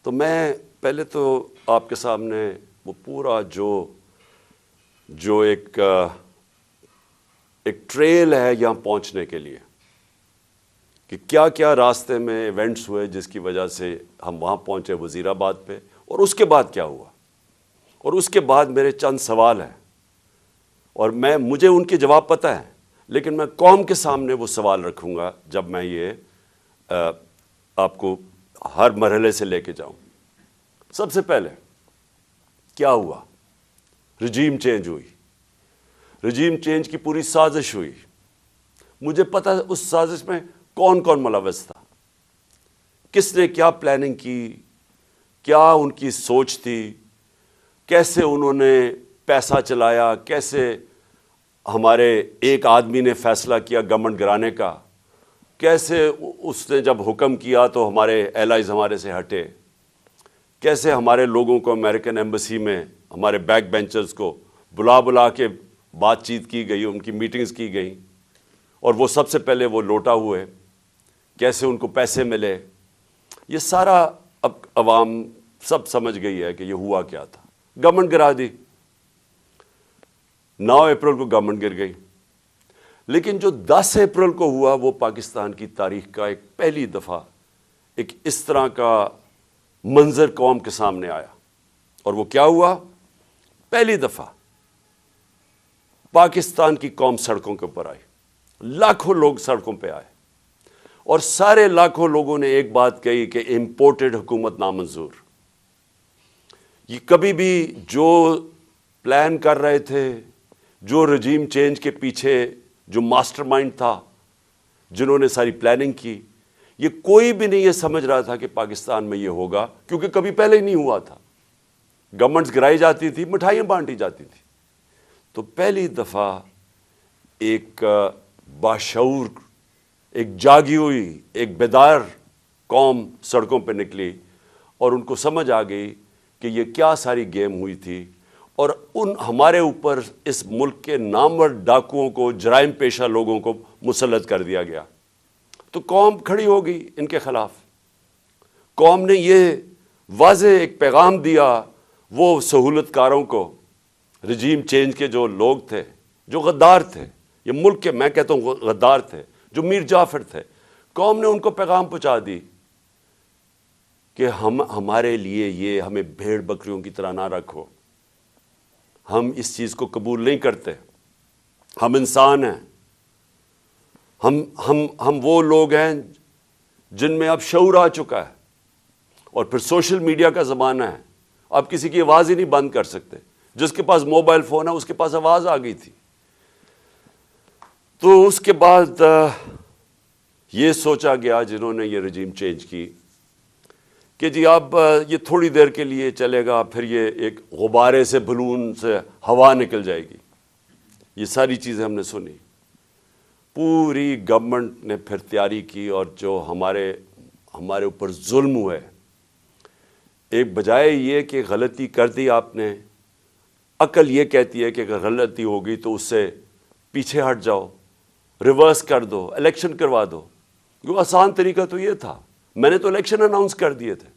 تو میں پہلے تو آپ کے سامنے وہ پورا جو ایک ٹریل ہے یہاں پہنچنے کے لیے کہ کیا کیا راستے میں ایونٹس ہوئے جس کی وجہ سے ہم وہاں پہنچے وزیر آباد پہ، اور اس کے بعد کیا ہوا، اور اس کے بعد میرے چند سوال ہیں اور مجھے ان کے جواب پتہ ہیں، لیکن میں قوم کے سامنے وہ سوال رکھوں گا جب میں یہ آپ کو ہر مرحلے سے لے کے جاؤں۔ سب سے پہلے کیا ہوا؟ رجیم چینج ہوئی، رجیم چینج کی پوری سازش ہوئی۔ مجھے پتہ ہے اس سازش میں کون کون ملوث تھا، کس نے کیا پلاننگ کی، کیا ان کی سوچ تھی، کیسے انہوں نے پیسہ چلایا، کیسے ہمارے ایک آدمی نے فیصلہ کیا گورنمنٹ گرانے کا، کیسے اس نے جب حکم کیا تو ہمارے ایلائز ہمارے سے ہٹے، کیسے ہمارے لوگوں کو امریکن ایمبیسی میں ہمارے بیک بینچرز کو بلا کے بات چیت کی گئی، ان کی میٹنگز کی گئیں، اور وہ سب سے پہلے وہ لوٹا ہوئے، کیسے ان کو پیسے ملے۔ یہ سارا اب عوام سب سمجھ گئی ہے کہ یہ ہوا کیا تھا۔ گورنمنٹ گرا دی، 9 اپریل کو گورنمنٹ گر گئی، لیکن جو 10 اپریل کو ہوا وہ پاکستان کی تاریخ کا ایک پہلی دفعہ ایک اس طرح کا منظر قوم کے سامنے آیا، اور وہ کیا ہوا؟ پہلی دفعہ پاکستان کی قوم سڑکوں کے اوپر آئی، لاکھوں لوگ سڑکوں پہ آئے، اور سارے لاکھوں لوگوں نے ایک بات کہی کہ امپورٹڈ حکومت نامنظور۔ یہ کبھی بھی جو پلان کر رہے تھے، جو رجیم چینج کے پیچھے جو ماسٹر مائنڈ تھا، جنہوں نے ساری پلاننگ کی، یہ کوئی بھی نہیں یہ سمجھ رہا تھا کہ پاکستان میں یہ ہوگا، کیونکہ کبھی پہلے ہی نہیں ہوا تھا۔ گورنمنٹس گرائی جاتی تھی، مٹھائیاں بانٹی جاتی تھی۔ تو پہلی دفعہ ایک باشعور، ایک جاگی ہوئی، ایک بیدار قوم سڑکوں پہ نکلی، اور ان کو سمجھ آ گئی کہ یہ کیا ساری گیم ہوئی تھی، اور ہمارے اوپر اس ملک کے نامور ڈاکوؤں کو، جرائم پیشہ لوگوں کو مسلط کر دیا گیا۔ تو قوم کھڑی ہو گئی ان کے خلاف۔ قوم نے یہ واضح ایک پیغام دیا وہ سہولت کاروں کو، رجیم چینج کے جو لوگ تھے، جو غدار تھے، یہ ملک کے میں کہتا ہوں غدار تھے، جو میر جعفر تھے، قوم نے ان کو پیغام پہنچا دی کہ ہمارے لیے یہ ہمیں بھیڑ بکریوں کی طرح نہ رکھو، ہم اس چیز کو قبول نہیں کرتے، ہم انسان ہیں، ہم وہ لوگ ہیں جن میں اب شعور آ چکا ہے، اور پھر سوشل میڈیا کا زمانہ ہے، اب کسی کی آواز ہی نہیں بند کر سکتے، جس کے پاس موبائل فون ہے اس کے پاس آواز آ گئی تھی۔ تو اس کے بعد یہ سوچا گیا جنہوں نے یہ رجیم چینج کی کہ جی اب یہ تھوڑی دیر کے لیے چلے گا، پھر یہ ایک غبارے سے، بلون سے ہوا نکل جائے گی۔ یہ ساری چیزیں ہم نے سنی، پوری گورنمنٹ نے پھر تیاری کی، اور جو ہمارے اوپر ظلم ہوئے، ایک بجائے یہ کہ غلطی کر دی آپ نے، عقل یہ کہتی ہے کہ اگر غلطی ہوگی تو اس سے پیچھے ہٹ جاؤ، ریورس کر دو، الیکشن کروا دو۔ جو آسان طریقہ تو یہ تھا، میں نے تو الیکشن اناؤنس کر دیے تھے،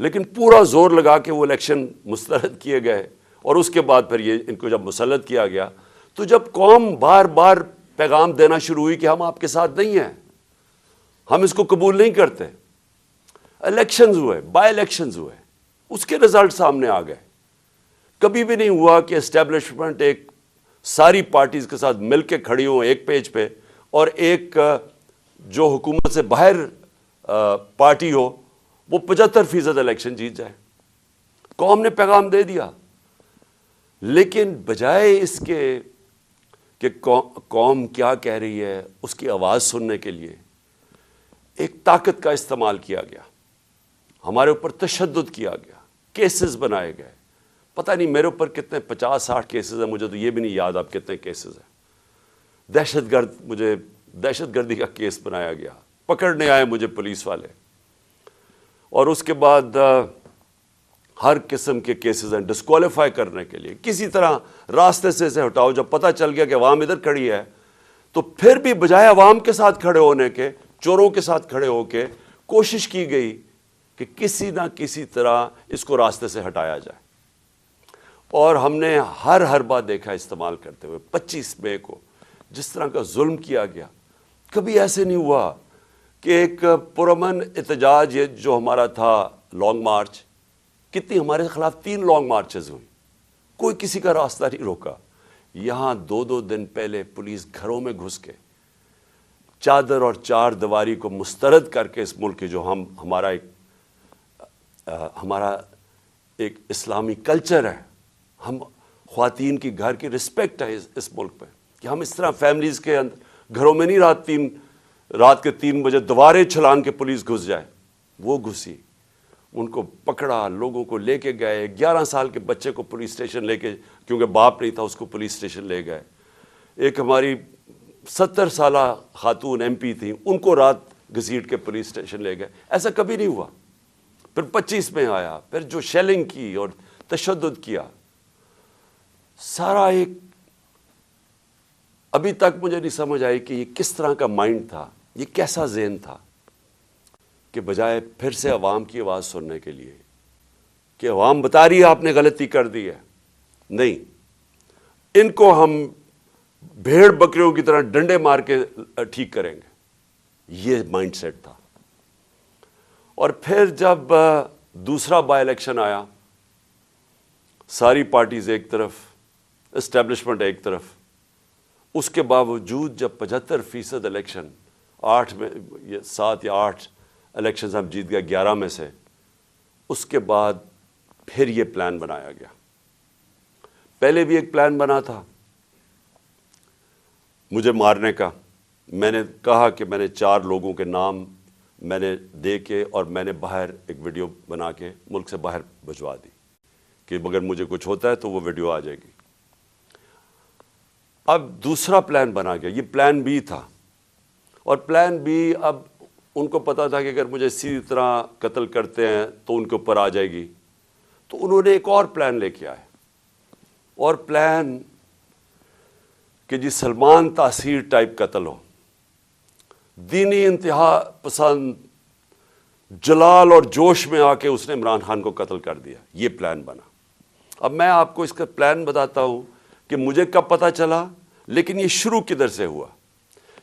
لیکن پورا زور لگا کے وہ الیکشن مسترد کیے گئے، اور اس کے بعد پھر یہ ان کو جب مسلط کیا گیا، تو جب قوم بار بار پیغام دینا شروع ہوئی کہ ہم آپ کے ساتھ نہیں ہیں، ہم اس کو قبول نہیں کرتے، الیکشنز ہوئے، بائی الیکشنز ہوئے، اس کے رزلٹ سامنے آ گئے۔ کبھی بھی نہیں ہوا کہ اسٹیبلشمنٹ ایک ساری پارٹیز کے ساتھ مل کے کھڑی ہوں ایک پیج پہ، اور ایک جو حکومت سے باہر پارٹی ہو وہ 75% الیکشن جیت جائے۔ قوم نے پیغام دے دیا، لیکن بجائے اس کے کہ قوم کیا کہہ رہی ہے اس کی آواز سننے کے لیے، ایک طاقت کا استعمال کیا گیا، ہمارے اوپر تشدد کیا گیا، کیسز بنائے گئے۔ پتہ نہیں میرے اوپر کتنے 50-60 کیسز ہیں، مجھے تو یہ بھی نہیں یاد اب کتنے کیسز ہیں۔ مجھے دہشت گردی کا کیس بنایا گیا، پکڑنے آئے مجھے پولیس والے، اور اس کے بعد ہر قسم کے کیسز ہیں ڈسکوالیفائی کرنے کے لیے، کسی طرح راستے سے اسے ہٹاؤ۔ جب پتہ چل گیا کہ عوام ادھر کھڑی ہے، تو پھر بھی بجائے عوام کے ساتھ کھڑے ہونے کے، چوروں کے ساتھ کھڑے ہو کے کوشش کی گئی کہ کسی نہ کسی طرح اس کو راستے سے ہٹایا جائے، اور ہم نے ہر بار دیکھا استعمال کرتے ہوئے 25 مئی کو جس طرح کا ظلم کیا گیا. کبھی ایسے نہیں ہوا کہ ایک پرامن احتجاج یہ جو ہمارا تھا لانگ مارچ، کتنی ہمارے خلاف 3 لانگ مارچز ہوئی، کوئی کسی کا راستہ نہیں روکا. یہاں 2 دن پہلے پولیس گھروں میں گھس کے چادر اور چار دیواری کو مسترد کر کے اس ملک کے جو ہمارا ایک اسلامی کلچر ہے، ہم خواتین کی گھر کی رسپیکٹ ہے اس ملک پہ، کہ ہم اس طرح فیملیز کے اندر گھروں میں نہیں رات کے 3 بجے دوبارے چھلانگ کے پولیس گھس جائے. وہ گھسی، ان کو پکڑا، لوگوں کو لے کے گئے. 11 سال کے بچے کو پولیس اسٹیشن لے کے، کیونکہ باپ نہیں تھا اس کو پولیس اسٹیشن لے گئے. ایک ہماری 70 سالہ خاتون MP تھیں، ان کو رات گھسیٹ کے پولیس اسٹیشن لے گئے. ایسا کبھی نہیں ہوا. پھر 25 میں آیا، پھر جو شیلنگ کی اور تشدد کیا، سارا ایک ابھی تک مجھے نہیں سمجھ آئی کہ یہ کس طرح کا مائنڈ تھا، یہ کیسا ذہن تھا کہ بجائے پھر سے عوام کی آواز سننے کے لیے کہ عوام بتا رہی ہے آپ نے غلطی کر دی ہے، نہیں، ان کو ہم بھیڑ بکریوں کی طرح ڈنڈے مار کے ٹھیک کریں گے. یہ مائنڈ سیٹ تھا. اور پھر جب دوسرا بائی الیکشن آیا، ساری پارٹیز ایک طرف، اسٹیبلشمنٹ ایک طرف، اس کے باوجود جب 75% الیکشن 7 یا 8 الیکشنز ہم جیت گئے 11 میں سے، اس کے بعد پھر یہ پلان بنایا گیا. پہلے بھی ایک پلان بنا تھا مجھے مارنے کا. میں نے کہا کہ میں نے 4 لوگوں کے نام میں نے دے کے اور میں نے باہر ایک ویڈیو بنا کے ملک سے باہر بھجوا دی کہ اگر مجھے کچھ ہوتا ہے تو وہ ویڈیو آ جائے گی. اب دوسرا پلان بنا گیا، یہ پلان بی تھا. اور پلان بی، اب ان کو پتا تھا کہ اگر مجھے اسی طرح قتل کرتے ہیں تو ان کے اوپر آ جائے گی، تو انہوں نے ایک اور پلان لے کے آئے. اور پلان کہ جی سلمان تاثیر ٹائپ قتل ہو، دینی انتہا پسند جلال اور جوش میں آ کے اس نے عمران خان کو قتل کر دیا. یہ پلان بنا. اب میں آپ کو اس کا پلان بتاتا ہوں کہ مجھے کب پتہ چلا، لیکن یہ شروع کدھر سے ہوا.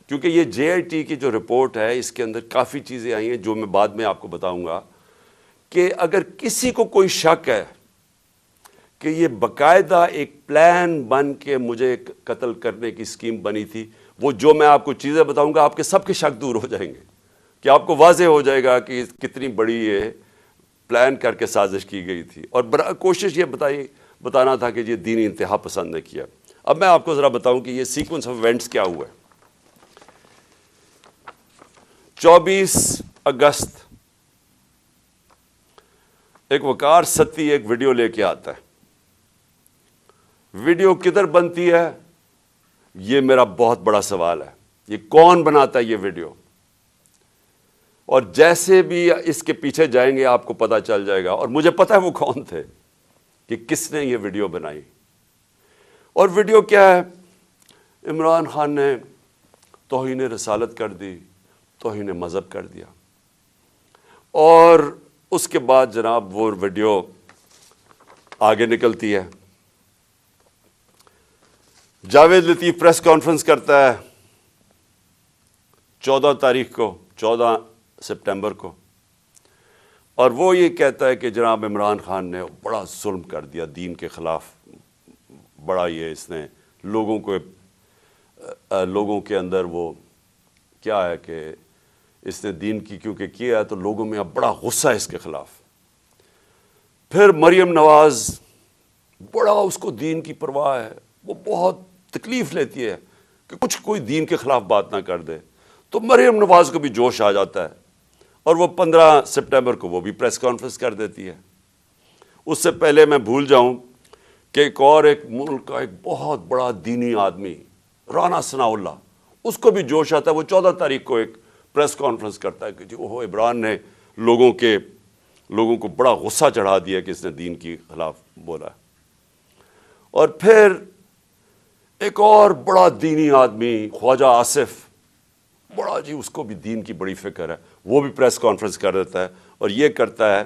کیونکہ یہ JIT کی جو رپورٹ ہے اس کے اندر کافی چیزیں آئی ہیں جو میں بعد میں آپ کو بتاؤں گا، کہ اگر کسی کو کوئی شک ہے کہ یہ باقاعدہ ایک پلان بن کے مجھے قتل کرنے کی اسکیم بنی تھی، وہ جو میں آپ کو چیزیں بتاؤں گا آپ کے سب کے شک دور ہو جائیں گے، کہ آپ کو واضح ہو جائے گا کہ کتنی بڑی یہ پلان کر کے سازش کی گئی تھی. اور کوشش یہ بتانا تھا کہ یہ دینی انتہا پسند نے کیا. اب میں آپ کو ذرا بتاؤں کہ یہ سیکوینس آف ایونٹس کیا ہوا ہے. 24 اگست ایک وقار ستی ایک ویڈیو لے کے آتا ہے. ویڈیو کدھر بنتی ہے یہ میرا بہت بڑا سوال ہے. یہ کون بناتا ہے یہ ویڈیو؟ اور جیسے بھی اس کے پیچھے جائیں گے آپ کو پتہ چل جائے گا. اور مجھے پتہ ہے وہ کون تھے، کہ کس نے یہ ویڈیو بنائی. اور ویڈیو کیا ہے؟ عمران خان نے توہین رسالت کر دی، توہین مذہب کر دیا. اور اس کے بعد جناب وہ ویڈیو آگے نکلتی ہے. جاوید لطیف پریس کانفرنس کرتا ہے 14 سپٹمبر کو، اور وہ یہ کہتا ہے کہ جناب عمران خان نے بڑا ظلم کر دیا دین کے خلاف. بڑا یہ اس نے لوگوں کے اندر وہ کیا ہے کہ اس نے دین کی کیونکہ کیا ہے تو لوگوں میں اب بڑا غصہ ہے اس کے خلاف. پھر مریم نواز، بڑا اس کو دین کی پرواہ ہے، وہ بہت تکلیف لیتی ہے کہ کوئی دین کے خلاف بات نہ کر دے. تو مریم نواز کو بھی جوش آ جاتا ہے اور وہ 15 سپٹمبر کو وہ بھی پریس کانفرنس کر دیتی ہے. اس سے پہلے میں بھول جاؤں کہ ایک ملک کا ایک بہت بڑا دینی آدمی رانا ثناءاللہ، اس کو بھی جوش آتا ہے. وہ 14 تاریخ کو ایک پریس کانفرنس کرتا ہے کہ جی وہ عمران نے لوگوں کو بڑا غصہ چڑھا دیا کہ اس نے دین کے خلاف بولا. اور پھر ایک اور بڑا دینی آدمی خواجہ آصف، بڑا جی اس کو بھی دین کی بڑی فکر ہے، وہ بھی پریس کانفرنس کر دیتا ہے اور یہ کرتا ہے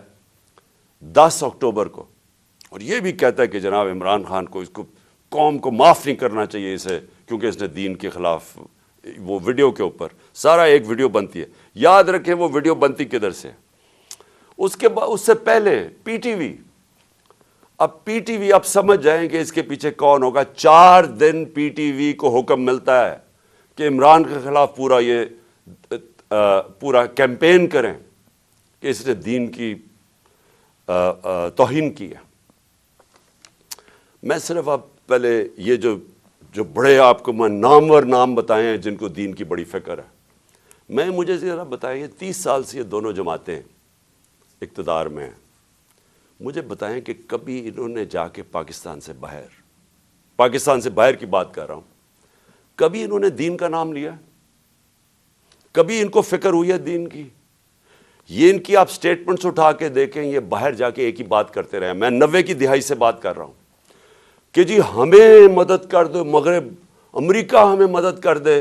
10 اکتوبر کو، اور یہ بھی کہتا ہے کہ جناب عمران خان کو، اس کو قوم کو معاف نہیں کرنا چاہیے اسے، کیونکہ اس نے دین کے خلاف، وہ ویڈیو کے اوپر سارا ایک ویڈیو بنتی ہے. یاد رکھیں وہ ویڈیو بنتی کدھر سے، اس سے پہلے پی ٹی وی. اب پی ٹی وی، آپ سمجھ جائیں کہ اس کے پیچھے کون ہوگا. 4 دن پی ٹی وی کو حکم ملتا ہے کہ عمران کے خلاف پورا کیمپین کریں کہ اس نے دین کی توہین کی ہے. میں صرف آپ پہلے یہ جو بڑے آپ کو میں نامور نام بتائے ہیں جن کو دین کی بڑی فکر ہے، مجھے ذرا بتائیں، 30 سال سے یہ دونوں جماعتیں اقتدار میں ہیں، مجھے بتائیں کہ کبھی انہوں نے جا کے پاکستان سے باہر کی بات کر رہا ہوں، کبھی انہوں نے دین کا نام لیا؟ کبھی ان کو فکر ہوئی ہے دین کی؟ یہ ان کی آپ سٹیٹمنٹس اٹھا کے دیکھیں، یہ باہر جا کے ایک ہی بات کرتے رہے. میں 90 کی دہائی سے بات کر رہا ہوں کہ جی ہمیں مدد کر دو مغرب، امریکہ ہمیں مدد کر دے،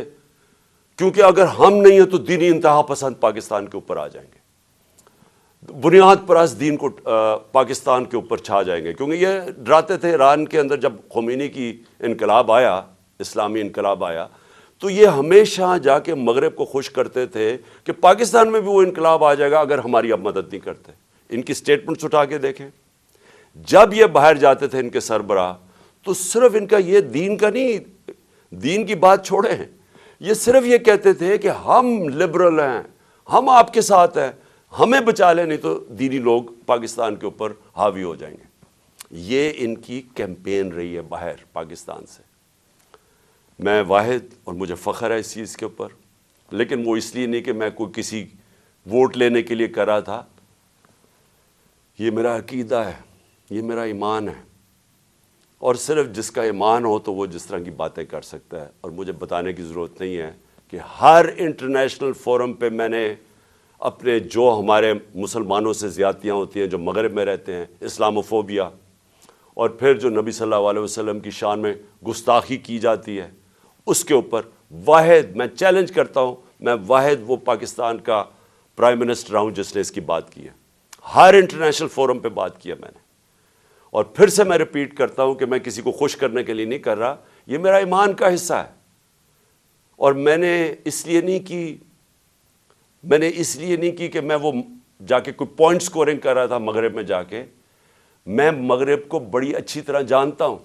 کیونکہ اگر ہم نہیں ہیں تو دینی انتہا پسند پاکستان کے اوپر آ جائیں گے، بنیاد پرست دین کو پاکستان کے اوپر چھا جائیں گے. کیونکہ یہ ڈراتے تھے ایران کے اندر جب خمینی کی انقلاب آیا، اسلامی انقلاب آیا، تو یہ ہمیشہ جا کے مغرب کو خوش کرتے تھے کہ پاکستان میں بھی وہ انقلاب آ جائے گا اگر ہماری اب مدد نہیں کرتے. ان کی سٹیٹمنٹس اٹھا کے دیکھیں، جب یہ باہر جاتے تھے ان کے سربراہ، تو صرف ان کا یہ دین کا نہیں، دین کی بات چھوڑیں، یہ صرف یہ کہتے تھے کہ ہم لبرل ہیں، ہم آپ کے ساتھ ہیں، ہمیں بچا لیں نہیں تو دینی لوگ پاکستان کے اوپر حاوی ہو جائیں گے. یہ ان کی کیمپین رہی ہے باہر پاکستان سے. میں واحد، اور مجھے فخر ہے اس چیز کے اوپر، لیکن وہ اس لیے نہیں کہ میں کوئی کسی ووٹ لینے کے لیے کر رہا تھا. یہ میرا عقیدہ ہے، یہ میرا ایمان ہے، اور صرف جس کا ایمان ہو تو وہ جس طرح کی باتیں کر سکتا ہے. اور مجھے بتانے کی ضرورت نہیں ہے کہ ہر انٹرنیشنل فورم پہ میں نے اپنے جو ہمارے مسلمانوں سے زیادتیاں ہوتی ہیں جو مغرب میں رہتے ہیں، اسلاموفوبیا، اور پھر جو نبی صلی اللہ علیہ وسلم کی شان میں گستاخی کی جاتی ہے، اس کے اوپر واحد میں چیلنج کرتا ہوں، میں واحد وہ پاکستان کا پرائم منسٹر ہوں جس نے اس کی بات کی ہے. ہر انٹرنیشنل فورم پہ بات کیا میں نے، اور پھر سے میں ریپیٹ کرتا ہوں کہ میں کسی کو خوش کرنے کے لیے نہیں کر رہا، یہ میرا ایمان کا حصہ ہے. اور میں نے اس لیے نہیں کی کہ میں وہ جا کے کوئی پوائنٹ سکورنگ کر رہا تھا مغرب میں جا کے. میں مغرب کو بڑی اچھی طرح جانتا ہوں.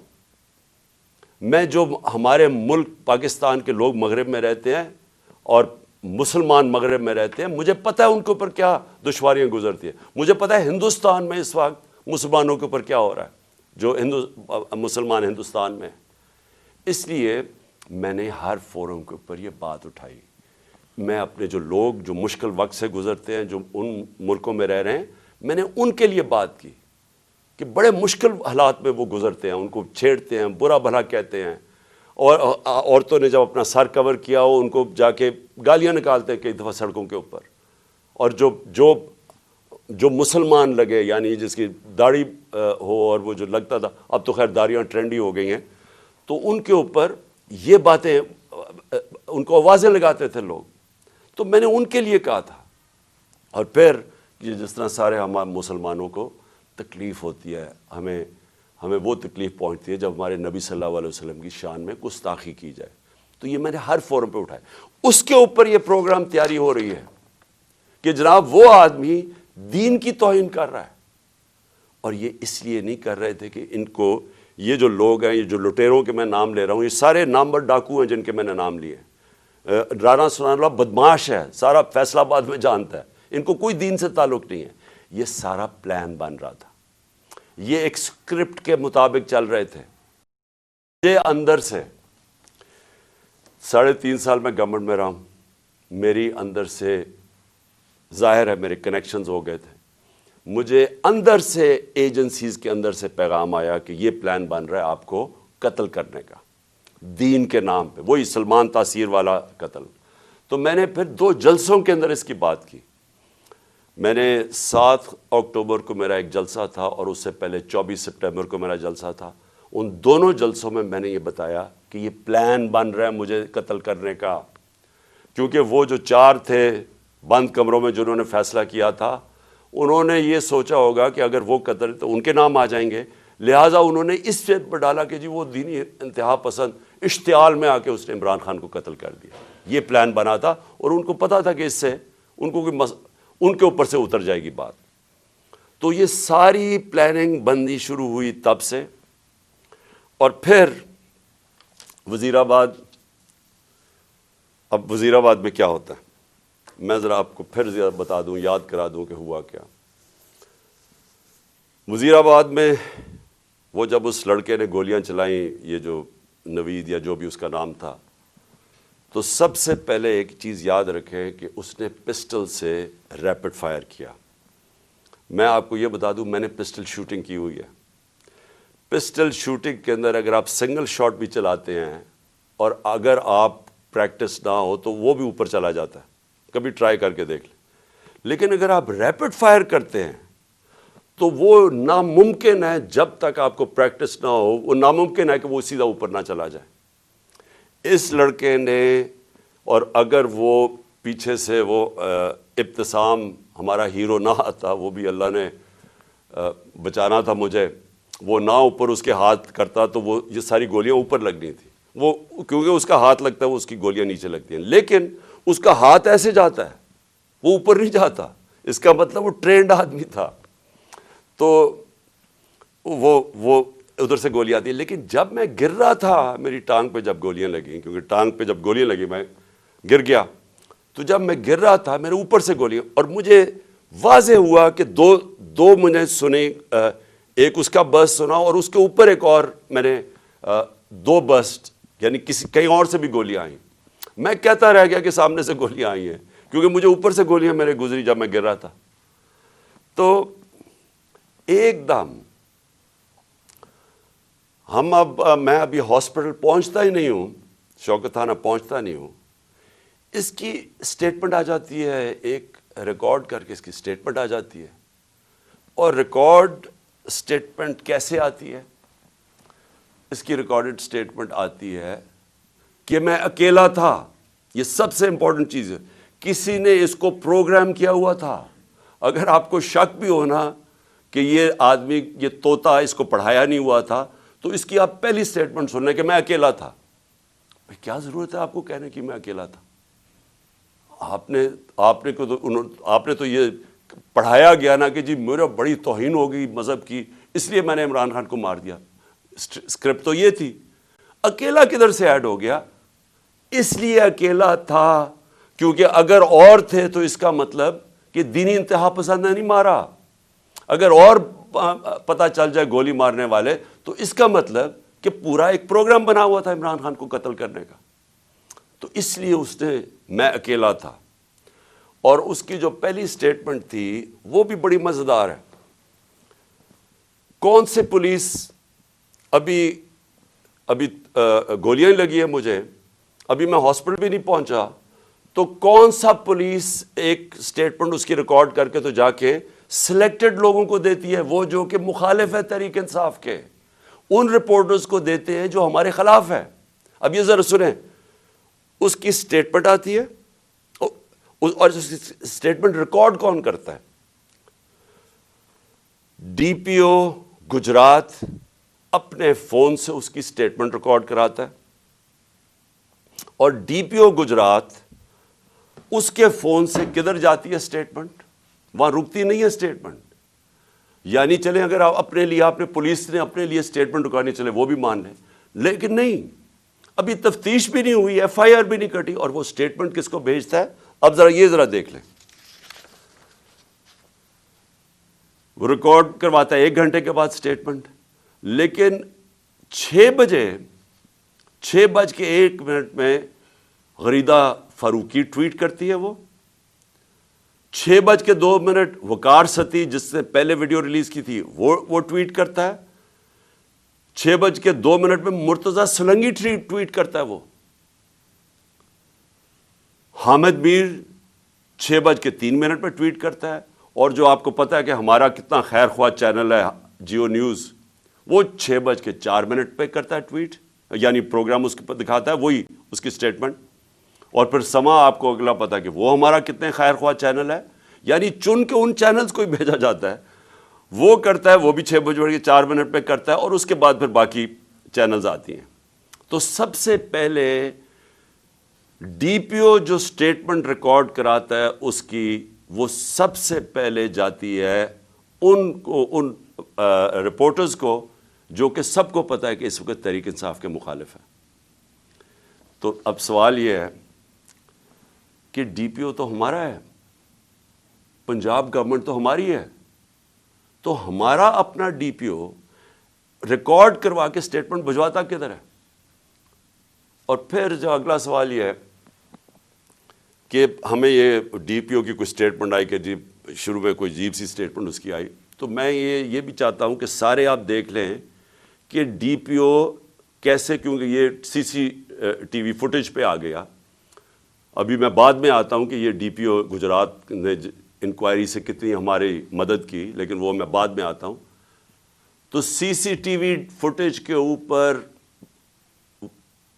میں جو ہمارے ملک پاکستان کے لوگ مغرب میں رہتے ہیں اور مسلمان مغرب میں رہتے ہیں، مجھے پتہ ہے ان کے اوپر کیا دشواریاں گزرتی ہیں. مجھے پتہ ہے ہندوستان میں اس وقت مسلمانوں کے اوپر کیا ہو رہا ہے، جو مسلمان ہندوستان میں. اس لیے میں نے ہر فورم کے اوپر یہ بات اٹھائی. میں اپنے جو لوگ جو مشکل وقت سے گزرتے ہیں، جو ان ملکوں میں رہ رہے ہیں، میں نے ان کے لیے بات کی کہ بڑے مشکل حالات میں وہ گزرتے ہیں، ان کو چھیڑتے ہیں، برا بھلا کہتے ہیں، اور عورتوں نے جب اپنا سر کور کیا ہو ان کو جا کے گالیاں نکالتے ہیں کئی دفعہ سڑکوں کے اوپر. اور جو مسلمان لگے، یعنی جس کی داڑھی ہو، اور وہ جو لگتا تھا، اب تو خیر داڑیاں ٹرینڈی ہو گئی ہیں، تو ان کے اوپر یہ باتیں، ان کو آوازیں لگاتے تھے لوگ. تو میں نے ان کے لیے کہا تھا. اور پھر یہ جس طرح سارے ہمارے مسلمانوں کو تکلیف ہوتی ہے، ہمیں وہ تکلیف پہنچتی ہے جب ہمارے نبی صلی اللہ علیہ وسلم کی شان میں گستاخی کی جائے، تو یہ میں نے ہر فورم پہ اٹھایا. اس کے اوپر یہ پروگرام تیاری ہو رہی ہے کہ جناب وہ آدمی دین کی توہین کر رہا ہے. اور یہ اس لیے نہیں کر رہے تھے کہ ان کو، یہ جو لوگ ہیں، یہ جو لٹیروں کے میں نام لے رہا ہوں، یہ سارے نامور ڈاکو ہیں جن کے میں نے نام لیے. ڈرانا سنانا والا بدماش ہے، سارا فیصل آباد میں جانتا ہے، ان کو کوئی دین سے تعلق نہیں ہے. یہ سارا پلان بن رہا تھا، یہ ایک سکرپٹ کے مطابق چل رہے تھے. مجھے اندر سے 3.5 سال میں گورنمنٹ میں رہا ہوں، میری اندر سے ظاہر ہے میرے کنیکشنز ہو گئے تھے. مجھے اندر سے ایجنسیز کے اندر سے پیغام آیا کہ یہ پلان بن رہا ہے آپ کو قتل کرنے کا، دین کے نام پہ، وہی سلمان تاثیر والا قتل. تو میں نے پھر 2 جلسوں کے اندر اس کی بات کی. میں نے 7 اکتوبر کو میرا ایک جلسہ تھا، اور اس سے پہلے 24 سپٹمبر کو میرا جلسہ تھا. ان دونوں جلسوں میں میں نے یہ بتایا کہ یہ پلان بن رہا ہے مجھے قتل کرنے کا. کیونکہ وہ جو 4 تھے بند کمروں میں جنہوں نے فیصلہ کیا تھا، انہوں نے یہ سوچا ہوگا کہ اگر وہ قتل تو ان کے نام آ جائیں گے، لہٰذا انہوں نے اس شیپ پر ڈالا کہ جی وہ دینی انتہا پسند اشتعال میں آ کے اس نے عمران خان کو قتل کر دیا. یہ پلان بنا تھا اور ان کو پتا تھا کہ اس سے ان کو ان کے اوپر سے اتر جائے گی بات. تو یہ ساری پلاننگ بندی شروع ہوئی تب سے. اور پھر وزیر آباد، اب وزیر آباد میں کیا ہوتا ہے میں ذرا آپ کو پھر زیادہ بتا دوں، یاد کرا دوں کہ ہوا کیا. وزیر آباد میں وہ جب اس لڑکے نے گولیاں چلائیں، یہ جو نوید یا جو بھی اس کا نام تھا، تو سب سے پہلے ایک چیز یاد رکھیں کہ اس نے پسٹل سے ریپڈ فائر کیا. میں آپ کو یہ بتا دوں میں نے پسٹل شوٹنگ کی ہوئی ہے. پسٹل شوٹنگ کے اندر اگر آپ سنگل شاٹ بھی چلاتے ہیں اور اگر آپ پریکٹس نہ ہو تو وہ بھی اوپر چلا جاتا ہے، کبھی ٹرائی کر کے دیکھ لیں. لیکن اگر آپ ریپڈ فائر کرتے ہیں تو وہ ناممکن ہے، جب تک آپ کو پریکٹس نہ ہو وہ ناممکن ہے کہ وہ سیدھا اوپر نہ چلا جائے. اس لڑکے نے، اور اگر وہ پیچھے سے وہ ابتسام ہمارا ہیرو نہ آتا، وہ بھی اللہ نے بچانا تھا مجھے، وہ نہ اوپر اس کے ہاتھ کرتا تو وہ یہ ساری گولیاں اوپر لگنی تھی. وہ کیونکہ اس کا ہاتھ لگتا ہے وہ اس کی گولیاں نیچے لگتی ہیں، لیکن اس کا ہاتھ ایسے جاتا ہے، وہ اوپر نہیں جاتا. اس کا مطلب وہ ٹرینڈ آدمی تھا. تو وہ ادھر سے گولی آتی ہے. لیکن جب میں گر رہا تھا، میری ٹانگ پہ جب گولیاں لگیں، کیونکہ ٹانگ پہ جب گولیاں لگی میں گر گیا، تو جب میں گر رہا تھا میرے اوپر سے گولیاں، اور مجھے واضح ہوا کہ دو مجھے سنے، ایک اس کا برسٹ سنا اور اس کے اوپر ایک اور میں نے دو برسٹ، یعنی کہیں اور سے بھی گولیاں آئیں. میں کہتا رہ گیا کہ سامنے سے گولیاں آئی ہیں، کیونکہ مجھے اوپر سے گولیاں میرے گزری جب میں گر رہا تھا. تو ایک دم میں ابھی ہاسپٹل پہنچتا ہی نہیں ہوں، شوکت تھانہ پہنچتا نہیں ہوں، اس کی سٹیٹمنٹ آ جاتی ہے، ایک ریکارڈ کر کے اس کی سٹیٹمنٹ آ جاتی ہے. اور ریکارڈ سٹیٹمنٹ کیسے آتی ہے؟ اس کی ریکارڈڈ سٹیٹمنٹ آتی ہے کہ میں اکیلا تھا. یہ سب سے امپورٹنٹ چیز ہے، کسی نے اس کو پروگرام کیا ہوا تھا. اگر آپ کو شک بھی ہونا کہ یہ آدمی، یہ طوطا اس کو پڑھایا نہیں ہوا تھا، تو اس کی آپ پہلی سٹیٹمنٹ سن لیں کہ میں اکیلا تھا. کیا ضرورت ہے آپ کو کہنے کی میں اکیلا تھا؟ آپ نے تو یہ پڑھایا گیا نا کہ جی میرا بڑی توہین ہوگی مذہب کی، اس لیے میں نے عمران خان کو مار دیا. اسکرپٹ تو یہ تھی. اکیلا کدھر سے ایڈ ہو گیا؟ اس لیے اکیلا تھا کیونکہ اگر اور تھے تو اس کا مطلب کہ دینی انتہا پسند نے نہیں مارا. اگر اور پتہ چل جائے گولی مارنے والے، تو اس کا مطلب کہ پورا ایک پروگرام بنا ہوا تھا عمران خان کو قتل کرنے کا. تو اس لیے اس نے میں اکیلا تھا. اور اس کی جو پہلی سٹیٹمنٹ تھی وہ بھی بڑی مزیدار ہے. کون سے پولیس، ابھی گولیاں لگی ہیں مجھے، ابھی میں ہاسپٹل بھی نہیں پہنچا، تو کون سا پولیس ایک سٹیٹمنٹ اس کی ریکارڈ کر کے تو جا کے سلیکٹڈ لوگوں کو دیتی ہے، وہ جو کہ مخالف ہے تحریک انصاف کے، ان رپورٹرز کو دیتے ہیں جو ہمارے خلاف ہے. اب یہ ذرا سنیں، اس کی سٹیٹمنٹ آتی ہے اور سٹیٹمنٹ ریکارڈ کون کرتا ہے؟ ڈی پی او گجرات اپنے فون سے اس کی سٹیٹمنٹ ریکارڈ کراتا ہے، اور ڈی پی او گجرات اس کے فون سے کدھر جاتی ہے سٹیٹمنٹ؟ وہاں رکتی نہیں ہے سٹیٹمنٹ. یعنی چلیں اگر آپ اپنے لیے، آپ نے پولیس نے اپنے لیے سٹیٹمنٹ رکانی چلے وہ بھی مان لیں، لیکن نہیں، ابھی تفتیش بھی نہیں ہوئی، ایف آئی آر بھی نہیں کٹی، اور وہ سٹیٹمنٹ کس کو بھیجتا ہے؟ اب ذرا دیکھ لیں. وہ ریکارڈ کرواتا ہے 1 گھنٹے کے بعد سٹیٹمنٹ، لیکن 6:01 میں غریدہ فاروقی ٹویٹ کرتی ہے. وہ 6:02 وقار ستی، جس نے پہلے ویڈیو ریلیز کی تھی، وہ ٹویٹ کرتا ہے. 6:02 میں مرتضی سلنگی ٹویٹ کرتا ہے. وہ حامد میر 6:03 پہ ٹویٹ کرتا ہے. اور جو آپ کو پتا ہے کہ ہمارا کتنا خیر خواہ چینل ہے جیو نیوز، وہ 6:04 پہ کرتا ہے ٹویٹ، یعنی پروگرام اس کے دکھاتا ہے وہی اس کی سٹیٹمنٹ. اور پھر سما آپ کو اگلا پتا کہ وہ ہمارا کتنے خیر خواہ چینل ہے. یعنی چن کے ان چینلز کو ہی بھیجا جاتا ہے، وہ کرتا ہے، وہ بھی 6 بجے کے 4 منٹ پہ کرتا ہے، اور اس کے بعد پھر باقی چینلز آتی ہیں۔ تو سب سے پہلے ڈی پی او جو سٹیٹمنٹ ریکارڈ کراتا ہے اس کی، وہ سب سے پہلے جاتی ہے ان رپورٹرز کو جو کہ سب کو پتہ ہے کہ اس وقت تحریک انصاف کے مخالف ہیں۔ تو اب سوال یہ ہے کہ ڈی پی او تو ہمارا ہے، پنجاب گورنمنٹ تو ہماری ہے، تو ہمارا اپنا ڈی پی او ریکارڈ کروا کے سٹیٹمنٹ بھجواتا کدھر ہے؟ اور پھر جو اگلا سوال یہ ہے کہ ہمیں یہ ڈی پی او کی کوئی سٹیٹمنٹ آئی کہ جی شروع میں کوئی عجیب سی سٹیٹمنٹ اس کی آئی، تو میں یہ بھی چاہتا ہوں کہ سارے آپ دیکھ لیں کہ ڈی پی او کیسے، کیونکہ یہ سی سی ٹی وی فوٹیج پہ آ گیا۔ ابھی میں بعد میں آتا ہوں کہ یہ ڈی پی او گجرات نے انکوائری سے کتنی ہماری مدد کی، لیکن وہ میں بعد میں آتا ہوں۔ تو سی سی ٹی وی فوٹیج کے اوپر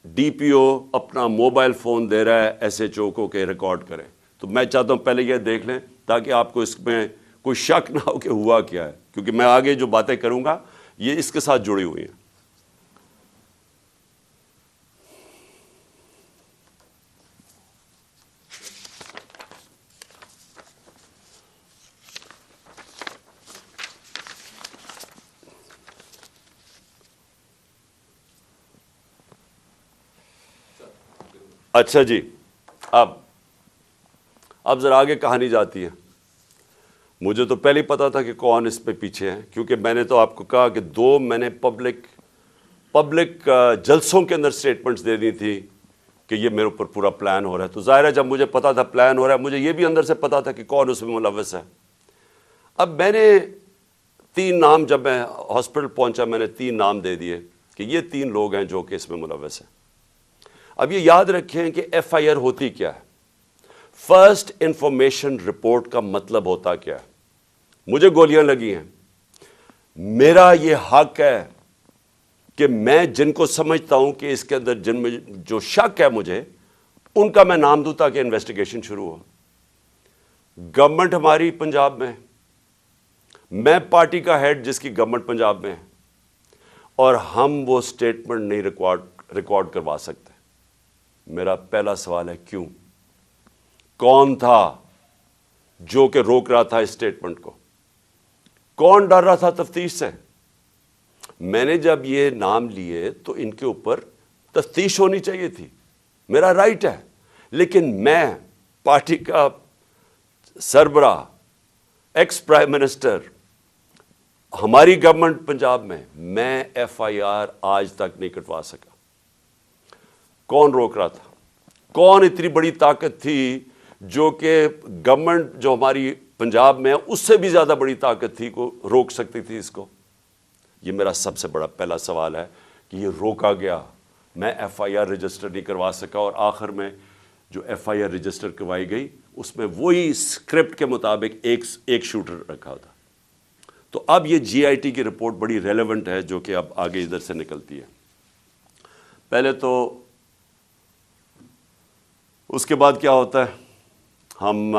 ڈی پی او اپنا موبائل فون دے رہا ہے ایس ایچ او کو کہ ریکارڈ کریں۔ تو میں چاہتا ہوں پہلے یہ دیکھ لیں تاکہ آپ کو اس میں کوئی شک نہ ہو کہ ہوا کیا ہے، کیونکہ میں آگے جو باتیں کروں گا یہ اس کے ساتھ جڑی ہوئی ہیں۔ اچھا جی، اب ذرا آگے کہانی جاتی ہے۔ مجھے تو پہلے ہی پتا تھا کہ کون اس پہ پیچھے ہے، کیونکہ میں نے تو آپ کو کہا کہ میں نے پبلک جلسوں کے اندر سٹیٹمنٹس دے دی تھی کہ یہ میرے اوپر پورا پلان ہو رہا ہے۔ تو ظاہر ہے جب مجھے پتا تھا پلان ہو رہا ہے، مجھے یہ بھی اندر سے پتا تھا کہ کون اس میں ملوث ہے۔ اب میں نے 3 نام، جب میں ہاسپٹل پہنچا میں نے 3 نام دے دیے کہ یہ 3 لوگ ہیں جو کہ اس میں ملوث ہیں۔ اب یہ یاد رکھیں کہ ایف آئی آر ہوتی کیا ہے، فرسٹ انفارمیشن رپورٹ کا مطلب ہوتا کیا ہے؟ مجھے گولیاں لگی ہیں، میرا یہ حق ہے کہ میں جن کو سمجھتا ہوں کہ اس کے اندر جن میں جو شک ہے مجھے، ان کا میں نام دوں تاکہ انویسٹیگیشن شروع ہو۔ گورنمنٹ ہماری پنجاب میں، میں پارٹی کا ہیڈ جس کی گورنمنٹ پنجاب میں ہے، اور ہم وہ سٹیٹمنٹ نہیں ریکارڈ کروا سکتے۔ میرا پہلا سوال ہے کیوں؟ کون تھا جو کہ روک رہا تھا اس سٹیٹمنٹ کو؟ کون ڈر رہا تھا تفتیش سے؟ میں نے جب یہ نام لیے تو ان کے اوپر تفتیش ہونی چاہیے تھی، میرا رائٹ ہے، لیکن میں پارٹی کا سربراہ، ایکس پرائم منسٹر، ہماری گورنمنٹ پنجاب میں ایف آئی آر آج تک نہیں کٹوا سکا۔ کون روک رہا تھا؟ کون اتنی بڑی طاقت تھی جو کہ گورنمنٹ جو ہماری پنجاب میں ہے اس سے بھی زیادہ بڑی طاقت تھی کو روک سکتی تھی اس کو؟ یہ میرا سب سے بڑا پہلا سوال ہے کہ یہ روکا گیا، میں ایف آئی آر رجسٹر نہیں کروا سکا، اور آخر میں جو ایف آئی آر رجسٹر کروائی گئی اس میں وہی اسکرپٹ کے مطابق ایک شوٹر رکھا تھا۔ تو اب یہ جی آئی ٹی کی رپورٹ بڑی ریلیونٹ ہے جو کہ اب آگے ادھر سے نکلتی ہے۔ پہلے تو اس کے بعد کیا ہوتا ہے، ہم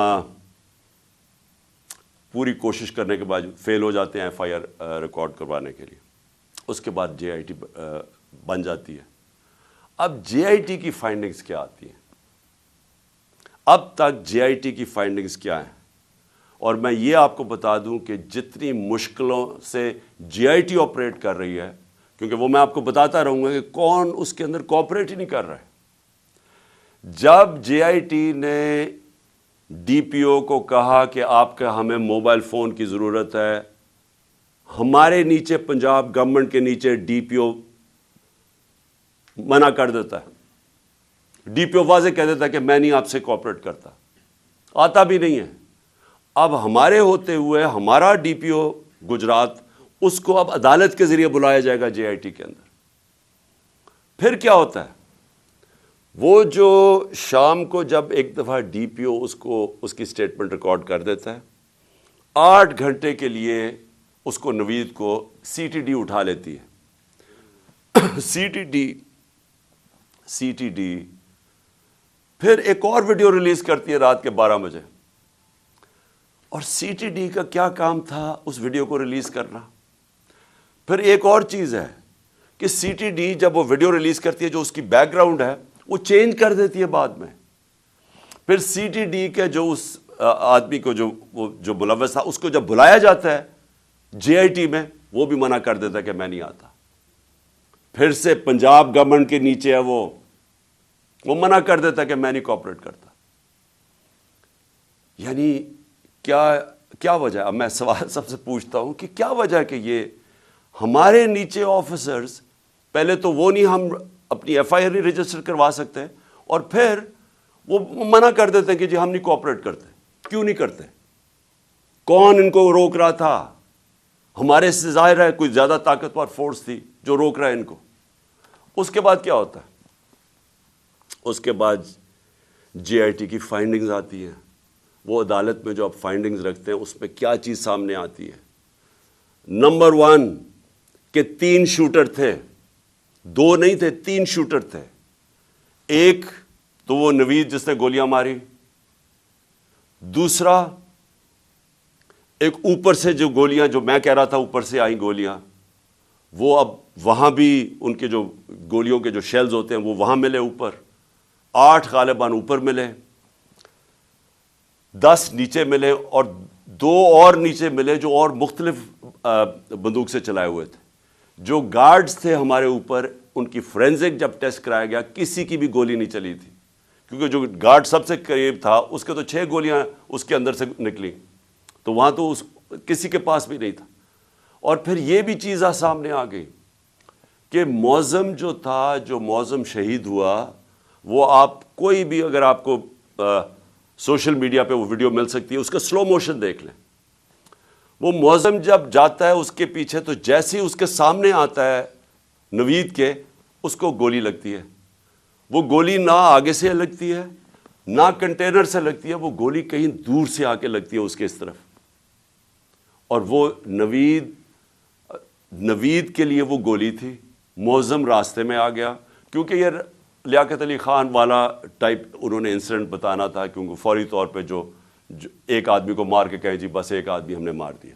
پوری کوشش کرنے کے بعد فیل ہو جاتے ہیں ایف آئی آر ریکارڈ کروانے کے لیے۔ اس کے بعد جے آئی ٹی بن جاتی ہے۔ اب جے آئی ٹی کی فائنڈنگز کیا آتی ہیں؟ اب تک جے آئی ٹی کی فائنڈنگز کیا ہیں؟ اور میں یہ آپ کو بتا دوں کہ جتنی مشکلوں سے جے آئی ٹی آپریٹ کر رہی ہے، کیونکہ وہ میں آپ کو بتاتا رہوں گا کہ کون اس کے اندر کوآپریٹ ہی نہیں کر رہا ہے۔ جب جے آئی ٹی نے ڈی پی او کو کہا کہ آپ کا ہمیں موبائل فون کی ضرورت ہے، ہمارے نیچے پنجاب گورنمنٹ کے نیچے ڈی پی او منع کر دیتا ہے، ڈی پی او واضح کہہ دیتا ہے کہ میں نہیں آپ سے کوآپریٹ کرتا، آتا بھی نہیں ہے۔ اب ہمارے ہوتے ہوئے ہمارا ڈی پی او گجرات، اس کو اب عدالت کے ذریعے بلایا جائے گا جے آئی ٹی کے اندر۔ پھر کیا ہوتا ہے؟ وہ جو شام کو جب ایک دفعہ ڈی پی او اس کی سٹیٹمنٹ ریکارڈ کر دیتا ہے، 8 گھنٹے کے لیے اس کو نوید کو سی ٹی ڈی اٹھا لیتی ہے۔ سی ٹی ڈی پھر ایک اور ویڈیو ریلیز کرتی ہے رات کے 12 بجے۔ اور سی ٹی ڈی کا کیا کام تھا اس ویڈیو کو ریلیز کرنا. پھر ایک اور چیز ہے کہ سی ٹی ڈی جب وہ ویڈیو ریلیز کرتی ہے جو اس کی بیک گراؤنڈ ہے وہ چینج کر دیتی ہے بعد میں. پھر سی ٹی ڈی کے جو اس آدمی کو جو ملوث تھا اس کو جب بلایا جاتا ہے جے آئی ٹی میں وہ بھی منع کر دیتا ہے کہ میں نہیں آتا. پھر سے پنجاب گورنمنٹ کے نیچے ہے وہ منع کر دیتا ہے کہ میں نہیں کوآپریٹ کرتا. یعنی کیا وجہ ہے؟ اب میں سوال سب سے پوچھتا ہوں کہ کیا وجہ ہے کہ یہ ہمارے نیچے آفیسرز پہلے تو وہ نہیں ہم اپنی ایف آئی آر نہیں رجسٹر کروا سکتے اور پھر وہ منع کر دیتے ہیں کہ جی ہم نہیں کوآپریٹ کرتے. کیوں نہیں کرتے؟ کون ان کو روک رہا تھا؟ ہمارے سے ظاہر ہے کوئی زیادہ طاقتور فورس تھی جو روک رہا ہے ان کو. اس کے بعد کیا ہوتا ہے؟ اس کے بعد جے آئی ٹی کی فائنڈنگز آتی ہیں. وہ عدالت میں جو آپ فائنڈنگز رکھتے ہیں اس میں کیا چیز سامنے آتی ہے؟ نمبر 1 کہ 3 شوٹر تھے، 2 نہیں تھے، 3 شوٹر تھے. ایک تو وہ نوید جس نے گولیاں ماری، دوسرا ایک اوپر سے جو گولیاں جو میں کہہ رہا تھا اوپر سے آئیں گولیاں، وہ اب وہاں بھی ان کے جو گولیوں کے جو شیلز ہوتے ہیں وہ وہاں ملے اوپر. 8 غالباً اوپر ملے، 10 نیچے ملے اور 2 اور نیچے ملے جو اور مختلف بندوق سے چلائے ہوئے تھے. جو گارڈز تھے ہمارے اوپر ان کی فورینزک جب ٹیسٹ کرایا گیا کسی کی بھی گولی نہیں چلی تھی، کیونکہ جو گارڈ سب سے قریب تھا اس کے تو 6 گولیاں اس کے اندر سے نکلی، تو وہاں تو کسی کے پاس بھی نہیں تھا. اور پھر یہ بھی چیز سامنے آ گئی کہ معظم جو تھا، جو معظم شہید ہوا، وہ آپ کوئی بھی اگر آپ کو سوشل میڈیا پہ وہ ویڈیو مل سکتی ہے، اس کا سلو موشن دیکھ لیں. وہ معظم جب جاتا ہے اس کے پیچھے تو جیسے ہی اس کے سامنے آتا ہے نوید کے، اس کو گولی لگتی ہے. وہ گولی نہ آگے سے لگتی ہے نہ کنٹینر سے لگتی ہے، وہ گولی کہیں دور سے آ کے لگتی ہے اس کے اس طرف. اور وہ نوید کے لیے وہ گولی تھی. معظم راستے میں آ گیا کیونکہ یہ لیاقت علی خان والا ٹائپ انہوں نے انسیڈنٹ بتانا تھا، کیونکہ فوری طور پہ جو ایک آدمی کو مار کے کہیں جی بس ایک آدمی ہم نے مار دیا،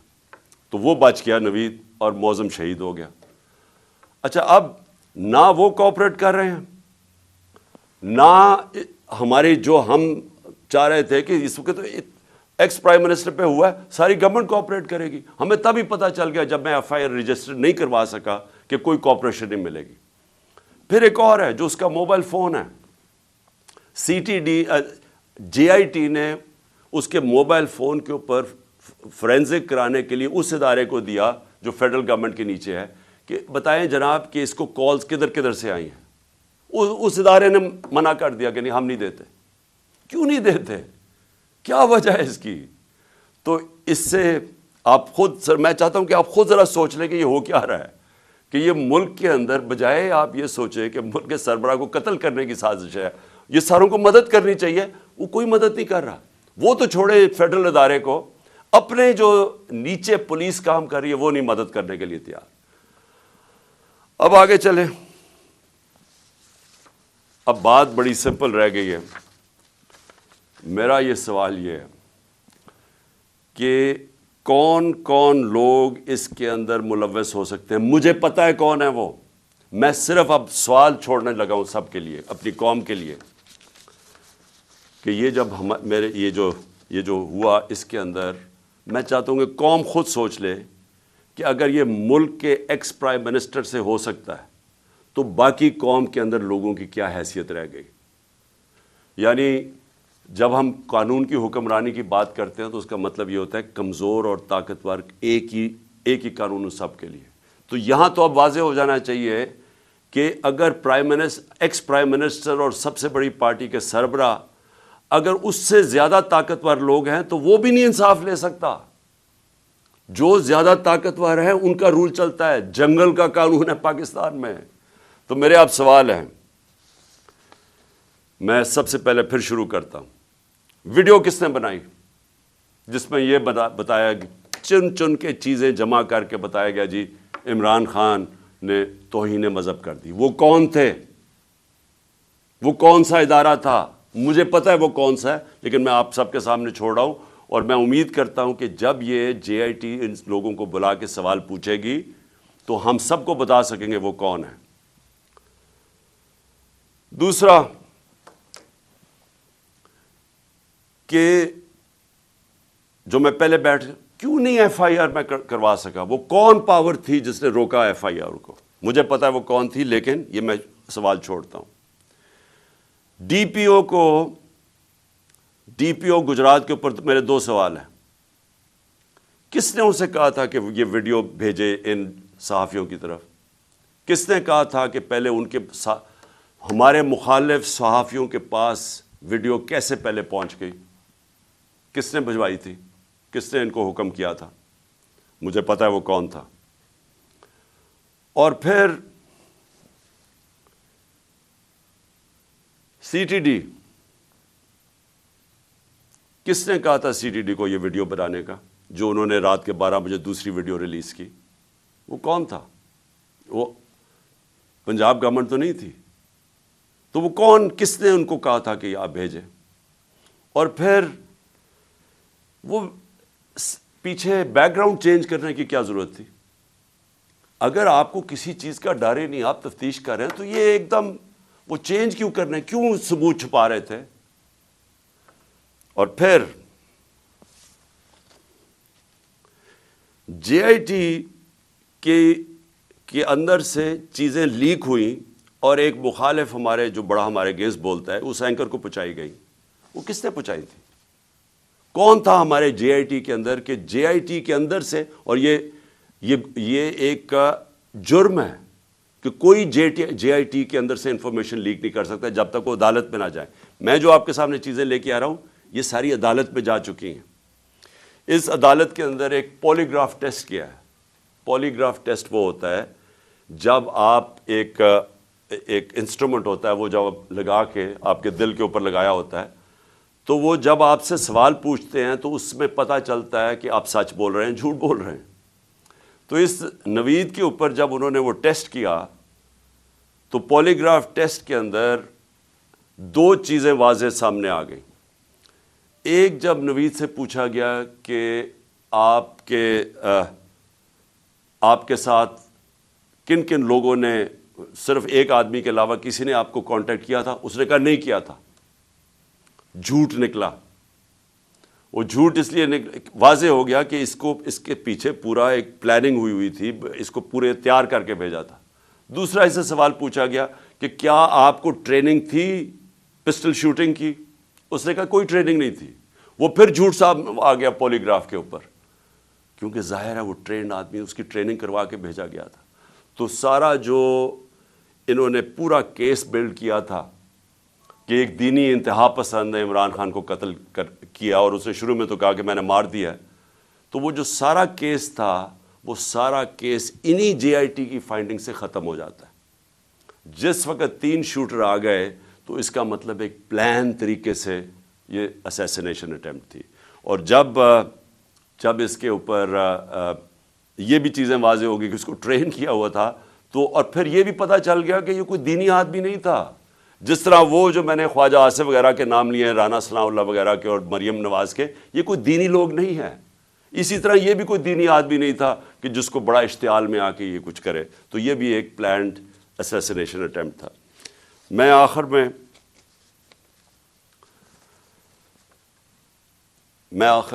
تو وہ بچ گیا نوید اور معظم شہید ہو گیا. اچھا، اب نہ وہ کوآپریٹ کر رہے ہیں، نہ ہمارے جو ہم چاہ رہے تھے کہ اس وقت ایکس پرائم منسٹر پہ ہوا ہے، ساری گورنمنٹ کوآپریٹ کرے گی. ہمیں تب ہی پتہ چل گیا جب میں ایف آئی آر رجسٹر نہیں کروا سکا کہ کوئی کوآپریشن نہیں ملے گی. پھر ایک اور ہے جو اس کا موبائل فون ہے. C T D J I T نے اس کے موبائل فون کے اوپر فورینزک کرانے کے لیے اس ادارے کو دیا جو فیڈرل گورنمنٹ کے نیچے ہے کہ بتائیں جناب کہ اس کو کالز کدھر سے آئی ہیں. اس ادارے نے منع کر دیا کہ نہیں ہم نہیں دیتے. کیوں نہیں دیتے؟ کیا وجہ ہے اس کی؟ تو اس سے آپ خود سر میں چاہتا ہوں کہ آپ خود ذرا سوچ لیں کہ یہ ہو کیا رہا ہے کہ یہ ملک کے اندر بجائے آپ یہ سوچیں کہ ملک کے سربراہ کو قتل کرنے کی سازش ہے، یہ ساروں کو مدد کرنی چاہیے، وہ کوئی مدد نہیں کر رہا. وہ تو چھوڑے فیڈرل ادارے کو، اپنے جو نیچے پولیس کام کر رہی ہے وہ نہیں مدد کرنے کے لیے تیار. اب آگے چلیں. اب بات بڑی سمپل رہ گئی ہے. میرا یہ سوال یہ ہے کہ کون کون لوگ اس کے اندر ملوث ہو سکتے ہیں؟ مجھے پتہ ہے کون ہے وہ. میں صرف اب سوال چھوڑنے لگا ہوں سب کے لیے، اپنی قوم کے لیے، کہ یہ جب میرے یہ جو ہوا اس کے اندر میں چاہتا ہوں کہ قوم خود سوچ لے کہ اگر یہ ملک کے ایکس پرائم منسٹر سے ہو سکتا ہے تو باقی قوم کے اندر لوگوں کی کیا حیثیت رہ گئی. یعنی جب ہم قانون کی حکمرانی کی بات کرتے ہیں تو اس کا مطلب یہ ہوتا ہے کمزور اور طاقتور ایک ہی قانون سب کے لیے. تو یہاں تو اب واضح ہو جانا چاہیے کہ اگر ایکس پرائم منسٹر اور سب سے بڑی پارٹی کے سربراہ اگر اس سے زیادہ طاقتور لوگ ہیں تو وہ بھی نہیں انصاف لے سکتا. جو زیادہ طاقتور ہیں ان کا رول چلتا ہے، جنگل کا قانون ہے پاکستان میں. تو میرے آپ سوال ہیں، میں سب سے پہلے پھر شروع کرتا ہوں. ویڈیو کس نے بنائی جس میں یہ بتایا چن چن کے چیزیں جمع کر کے بتایا گیا جی عمران خان نے توہین مذہب کر دی؟ وہ کون تھے؟ وہ کون سا ادارہ تھا؟ مجھے پتہ ہے وہ کون سا ہے، لیکن میں آپ سب کے سامنے چھوڑ رہا ہوں. اور میں امید کرتا ہوں کہ جب یہ جے آئی ٹی ان لوگوں کو بلا کے سوال پوچھے گی تو ہم سب کو بتا سکیں گے وہ کون ہے۔ دوسرا کہ جو میں پہلے کیوں نہیں ایف آئی آر میں کروا سکا، وہ کون پاور تھی جس نے روکا ایف آئی آر کو؟ مجھے پتا ہے وہ کون تھی، لیکن یہ میں سوال چھوڑتا ہوں۔ ڈی پی او گجرات کے اوپر میرے دو سوال ہیں۔ کس نے اسے کہا تھا کہ یہ ویڈیو بھیجے ان صحافیوں کی طرف؟ کس نے کہا تھا کہ پہلے ان کے ہمارے مخالف صحافیوں کے پاس ویڈیو کیسے پہلے پہنچ گئی؟ کس نے بھجوائی تھی؟ کس نے ان کو حکم کیا تھا؟ مجھے پتا ہے وہ کون تھا۔ اور پھر سی ٹی ڈی، کس نے کہا تھا سی ٹی ڈی کو یہ ویڈیو بنانے کا، جو انہوں نے رات کے 12 بجے دوسری ویڈیو ریلیز کی؟ وہ کون تھا؟ وہ پنجاب گورنمنٹ تو نہیں تھی، تو وہ کون، کس نے ان کو کہا تھا کہ آپ بھیجیں؟ اور پھر وہ پیچھے بیک گراؤنڈ چینج کرنے کی کیا ضرورت تھی؟ اگر آپ کو کسی چیز کا ڈر ہی نہیں، آپ تفتیش کر رہے ہیں، تو یہ ایک دم وہ چینج کیوں کرنے، کیوں ثبوت چھپا رہے تھے؟ اور پھر جے آئی ٹی کے اندر سے چیزیں لیک ہوئیں اور ایک مخالف ہمارے جو بڑا ہمارے اگینسٹ بولتا ہے اس اینکر کو پہنچائی گئی۔ وہ کس نے پہنچائی تھی؟ کون تھا ہمارے جے آئی ٹی کے اندر کہ جے آئی ٹی کے اندر سے، اور یہ ایک جرم ہے کہ کوئی جے آئی ٹی کے اندر سے انفارمیشن لیک نہیں کر سکتا جب تک وہ عدالت میں نہ جائے۔ میں جو آپ کے سامنے چیزیں لے کے آ رہا ہوں یہ ساری عدالت میں جا چکی ہیں۔ اس عدالت کے اندر ایک پولی گراف ٹیسٹ کیا ہے۔ پولی گراف ٹیسٹ وہ ہوتا ہے جب آپ ایک انسٹرومنٹ ہوتا ہے، وہ جب لگا کے آپ کے دل کے اوپر لگایا ہوتا ہے، تو وہ جب آپ سے سوال پوچھتے ہیں تو اس میں پتہ چلتا ہے کہ آپ سچ بول رہے ہیں، جھوٹ بول رہے ہیں۔ تو اس نوید کے اوپر جب انہوں نے وہ ٹیسٹ کیا تو پولی گراف ٹیسٹ کے اندر دو چیزیں واضح سامنے آ گئیں۔ ایک، جب نوید سے پوچھا گیا کہ آپ کے ساتھ کن کن لوگوں نے، صرف ایک آدمی کے علاوہ کسی نے آپ کو کانٹیکٹ کیا تھا؟ اس نے کہا نہیں کیا تھا۔ جھوٹ نکلا۔ وہ جھوٹ اس لیے واضح ہو گیا کہ اس کے پیچھے پورا ایک پلاننگ ہوئی تھی، اس کو پورے تیار کر کے بھیجا تھا۔ دوسرا، اسے سوال پوچھا گیا کہ کیا آپ کو ٹریننگ تھی پسٹل شوٹنگ کی؟ اس نے کہا کوئی ٹریننگ نہیں تھی۔ وہ پھر جھوٹ صاحب آ گیا پولی گراف کے اوپر، کیونکہ ظاہر ہے وہ ٹرینڈ آدمی، اس کی ٹریننگ کروا کے بھیجا گیا تھا۔ تو سارا جو انہوں نے پورا کیس بلڈ کیا تھا کہ ایک دینی انتہا پسند نے عمران خان کو قتل کیا، اور اس نے شروع میں تو کہا کہ میں نے مار دیا ہے، تو وہ جو سارا کیس تھا وہ سارا کیس انہی جے آئی ٹی کی فائنڈنگ سے ختم ہو جاتا ہے۔ جس وقت 3 شوٹر آ گئے تو اس کا مطلب ایک پلان طریقے سے یہ اسیسینیشن اٹیمپٹ تھی۔ اور جب اس کے اوپر یہ بھی چیزیں واضح ہو گئی کہ اس کو ٹرین کیا ہوا تھا، تو اور پھر یہ بھی پتہ چل گیا کہ یہ کوئی دینی آدمی نہیں تھا۔ جس طرح وہ جو میں نے خواجہ آصف وغیرہ کے نام لیے ہیں، رانا ثناء اللہ وغیرہ کے اور مریم نواز کے، یہ کوئی دینی لوگ نہیں ہیں۔ اسی طرح یہ بھی کوئی دینی آدمی نہیں تھا کہ جس کو بڑا اشتعال میں آ کے یہ کچھ کرے۔ تو یہ بھی ایک پلانڈ اسیسینیشن اٹیمپٹ تھا۔ میں آخر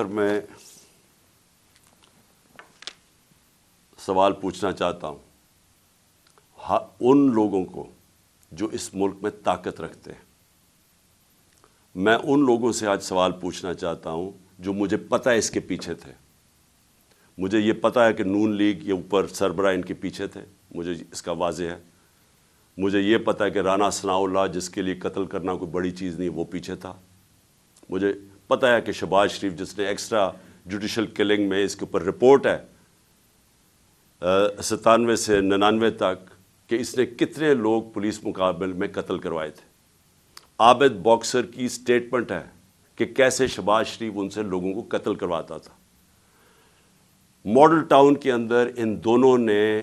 میں سوال پوچھنا چاہتا ہوں ان لوگوں کو جو اس ملک میں طاقت رکھتے ہیں۔ میں ان لوگوں سے آج سوال پوچھنا چاہتا ہوں جو مجھے پتہ ہے اس کے پیچھے تھے۔ مجھے یہ پتہ ہے کہ نون لیگ یہ اوپر سربراہ ان کے پیچھے تھے، مجھے اس کا واضح ہے۔ مجھے یہ پتہ ہے کہ رانا ثناء اللہ جس کے لیے قتل کرنا کوئی بڑی چیز نہیں، وہ پیچھے تھا۔ مجھے پتہ ہے کہ شہباز شریف جس نے ایکسٹرا جوڈیشل کلنگ میں، اس کے اوپر رپورٹ ہے 97 سے 99 تک، کہ اس نے کتنے لوگ پولیس مقابل میں قتل کروائے تھے۔ عابد باکسر کی سٹیٹمنٹ ہے کہ کیسے شہباز شریف ان سے لوگوں کو قتل کرواتا تھا۔ ماڈل ٹاؤن کے اندر ان دونوں نے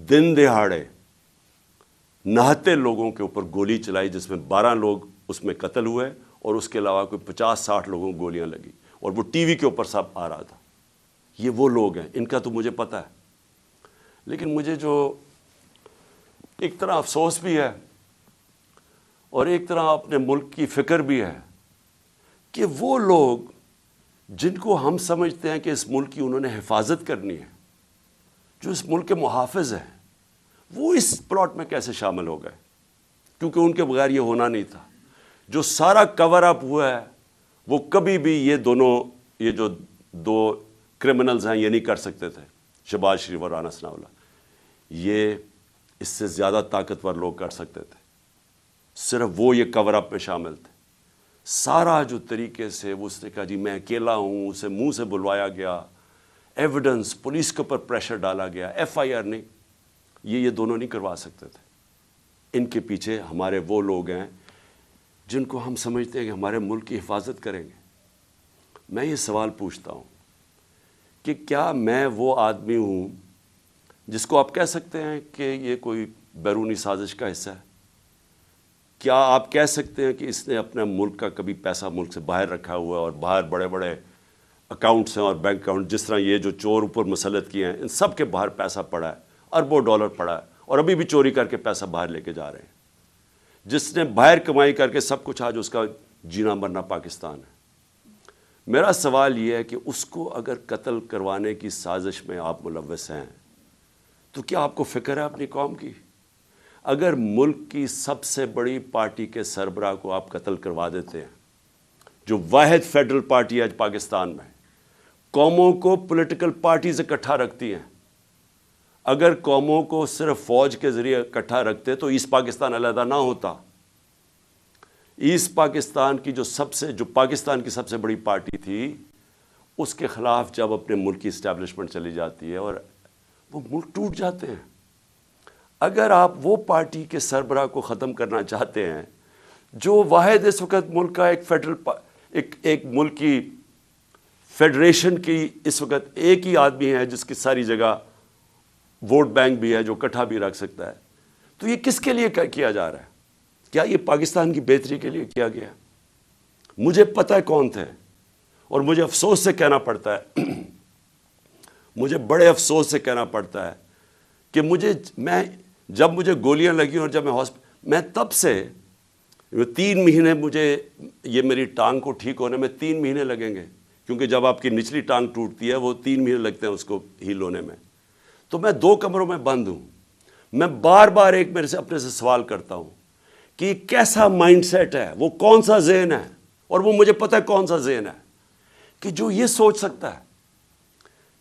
دن دہاڑے نہتے لوگوں کے اوپر گولی چلائی، جس میں 12 لوگ اس میں قتل ہوئے اور اس کے علاوہ کوئی 50-60 لوگوں کو گولیاں لگی۔ اور وہ ٹی وی کے اوپر سب آ رہا تھا. یہ وہ لوگ ہیں، ان کا تو مجھے پتہ ہے. لیکن مجھے جو ایک طرح افسوس بھی ہے اور ایک طرح اپنے ملک کی فکر بھی ہے کہ وہ لوگ جن کو ہم سمجھتے ہیں کہ اس ملک کی انہوں نے حفاظت کرنی ہے، جو اس ملک کے محافظ ہیں، وہ اس پلاٹ میں کیسے شامل ہو گئے؟ کیونکہ ان کے بغیر یہ ہونا نہیں تھا. جو سارا کور اپ ہوا ہے وہ کبھی بھی یہ جو دو کرمنلز ہیں یہ نہیں کر سکتے تھے، شہباز شریف اور رانا ثناء اللہ. یہ اس سے زیادہ طاقتور لوگ کر سکتے تھے، صرف وہ یہ کور اپ میں شامل تھے. سارا جو طریقے سے اس نے کہا جی میں اکیلا ہوں، اسے منہ سے بلوایا گیا، ایویڈنس پولیس کے اوپر پریشر ڈالا گیا، ایف آئی آر نہیں، یہ دونوں نہیں کروا سکتے تھے. ان کے پیچھے ہمارے وہ لوگ ہیں جن کو ہم سمجھتے ہیں کہ ہمارے ملک کی حفاظت کریں گے. میں یہ سوال پوچھتا ہوں کہ کیا میں وہ آدمی ہوں جس کو آپ کہہ سکتے ہیں کہ یہ کوئی بیرونی سازش کا حصہ ہے؟ کیا آپ کہہ سکتے ہیں کہ اس نے اپنے ملک کا کبھی پیسہ ملک سے باہر رکھا ہوا ہے اور باہر بڑے بڑے اکاؤنٹس ہیں اور بینک اکاؤنٹ، جس طرح یہ جو چور اوپر مسلط کیے ہیں ان سب کے باہر پیسہ پڑا ہے، اربوں ڈالر پڑا ہے اور ابھی بھی چوری کر کے پیسہ باہر لے کے جا رہے ہیں. جس نے باہر کمائی کر کے سب کچھ، آج اس کا جینا مرنا پاکستان ہے. میرا سوال یہ ہے کہ اس کو اگر قتل کروانے کی سازش میں آپ ملوث ہیں تو کیا آپ کو فکر ہے اپنی قوم کی؟ اگر ملک کی سب سے بڑی پارٹی کے سربراہ کو آپ قتل کروا دیتے ہیں، جو واحد فیڈرل پارٹی آج پاکستان میں قوموں کو پولیٹیکل پارٹیز اکٹھا رکھتی ہیں، اگر قوموں کو صرف فوج کے ذریعے اکٹھا رکھتے تو ایسٹ پاکستان علیحدہ نہ ہوتا. ایسٹ پاکستان کی جو پاکستان کی سب سے بڑی پارٹی تھی، اس کے خلاف جب اپنے ملک کی اسٹیبلشمنٹ چلی جاتی ہے اور وہ ملک ٹوٹ جاتے ہیں. اگر آپ وہ پارٹی کے سربراہ کو ختم کرنا چاہتے ہیں جو واحد اس وقت ملک کا ایک ملک کی فیڈریشن کی اس وقت ایک ہی آدمی ہے جس کی ساری جگہ ووٹ بینک بھی ہے، جو اکٹھا بھی رکھ سکتا ہے، تو یہ کس کے لیے کیا جا رہا ہے؟ کیا یہ پاکستان کی بہتری کے لیے کیا گیا؟ مجھے پتہ ہے کون تھے، اور مجھے افسوس سے کہنا پڑتا ہے مجھے بڑے افسوس سے کہنا پڑتا ہے کہ جب مجھے گولیاں لگی اور جب میں تب سے 3 مہینے یہ میری ٹانگ کو ٹھیک ہونے میں 3 مہینے لگیں گے، کیونکہ جب آپ کی نچلی ٹانگ ٹوٹتی ہے وہ 3 مہینے لگتے ہیں اس کو ہیل ہونے میں. تو میں 2 کمروں میں بند ہوں. میں بار بار اپنے سے سوال کرتا ہوں کہ کیسا مائنڈ سیٹ ہے، وہ کون سا ذہن ہے، اور وہ مجھے پتہ ہے کون سا ذہن ہے کہ جو یہ سوچ سکتا ہے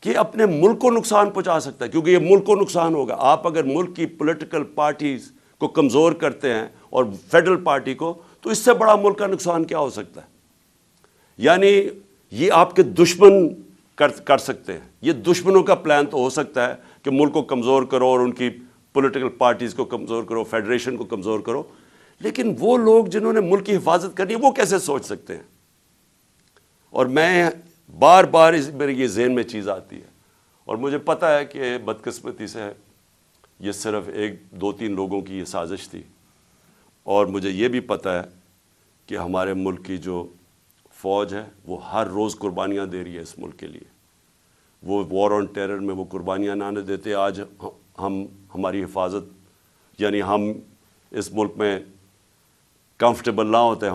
کہ اپنے ملک کو نقصان پہنچا سکتا ہے، کیونکہ یہ ملک کو نقصان ہوگا. آپ اگر ملک کی پولیٹیکل پارٹیز کو کمزور کرتے ہیں اور فیڈرل پارٹی کو، تو اس سے بڑا ملک کا نقصان کیا ہو سکتا ہے؟ یعنی یہ آپ کے دشمن کر سکتے ہیں. یہ دشمنوں کا پلان تو ہو سکتا ہے کہ ملک کو کمزور کرو اور ان کی پولیٹیکل پارٹیز کو کمزور کرو، فیڈریشن کو کمزور کرو، لیکن وہ لوگ جنہوں نے ملک کی حفاظت کرنی ہے وہ کیسے سوچ سکتے ہیں؟ اور میں بار بار میرے یہ ذہن میں چیز آتی ہے، اور مجھے پتہ ہے کہ بدقسمتی سے یہ صرف 1-2-3 لوگوں کی یہ سازش تھی، اور مجھے یہ بھی پتہ ہے کہ ہمارے ملک کی جو فوج ہے وہ ہر روز قربانیاں دے رہی ہے اس ملک کے لیے. وہ وار آن ٹیرر میں وہ قربانیاں نہ دیتے، آج ہماری حفاظت، یعنی ہم اس ملک میں کمفرٹیبل نہ ہوتے،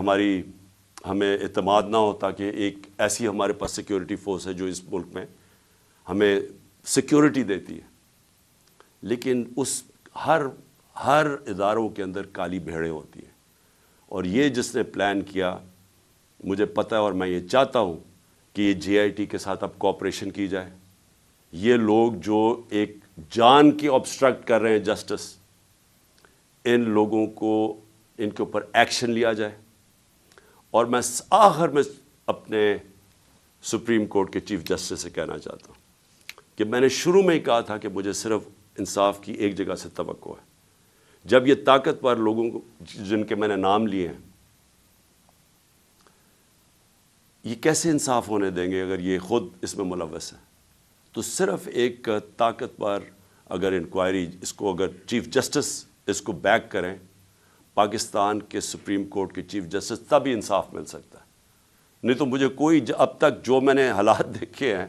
ہمیں اعتماد نہ ہوتا کہ ایک ایسی ہمارے پاس سیکیورٹی فورس ہے جو اس ملک میں ہمیں سیکیورٹی دیتی ہے. لیکن اس ہر اداروں کے اندر کالی بھیڑیں ہوتی ہیں، اور یہ جس نے پلان کیا، مجھے پتہ ہے اور میں یہ چاہتا ہوں کہ یہ جے آئی ٹی کے ساتھ اب کوآپریشن کی جائے. یہ لوگ جو ایک جان کی آبسٹرکٹ کر رہے ہیں جسٹس، ان لوگوں کو ان کے اوپر ایکشن لیا جائے. اور میں آخر میں اپنے سپریم کورٹ کے چیف جسٹس سے کہنا چاہتا ہوں کہ میں نے شروع میں ہی کہا تھا کہ مجھے صرف انصاف کی ایک جگہ سے توقع ہے. جب یہ طاقتور لوگوں کو جن کے میں نے نام لیے ہیں، یہ کیسے انصاف ہونے دیں گے اگر یہ خود اس میں ملوث ہے؟ تو صرف ایک طاقتور اگر انکوائری، اس کو اگر چیف جسٹس اس کو بیک کریں، پاکستان کے سپریم کورٹ کے چیف جسٹس، تب ہی انصاف مل سکتا ہے. نہیں تو مجھے کوئی اب تک جو میں نے حالات دیکھے ہیں،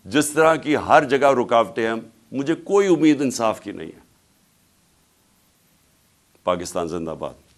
جس طرح کی ہر جگہ رکاوٹیں ہیں، مجھے کوئی امید انصاف کی نہیں ہے۔ پاکستان زندہ باد۔